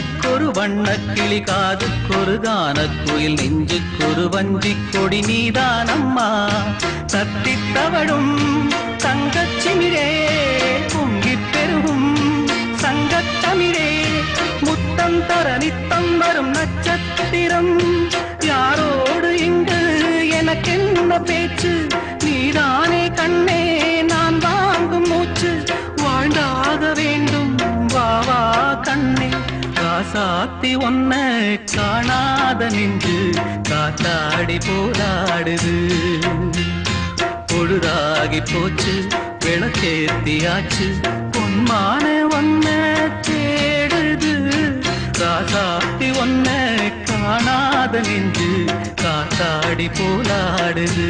கண்ணுக்கொரு வண்ணக்கிளி காதுக்கொரு கானக்குயில் நெஞ்சுக்கொரு வஞ்சிக் கொடி நீதானம்மா தத்தித் தவழும் தங்கச்சிமிழே பொங்கிப் பெருகும் சங்கத்தமிழே முத்தம் தர நித்தம் வரும் நட்சத்திரம் யாரோடு இங்கு எனக்கென்ன பேச்சு நீதானே கண்ணே நான் வாங்கும் மூச்சு வாழ்ந்தாக வேண்டும் வா வா கண்ணே காசாத்தி ஒன்ன காணாத நின்று காத்தாடி போராடுது பொழுதாகி போச்சு விளக்கேத்தியாச்சு பொன்மான ஒன்ன தேடுது காசாத்தி ஒன்ன காணாத நின்று காத்தாடி போராடுது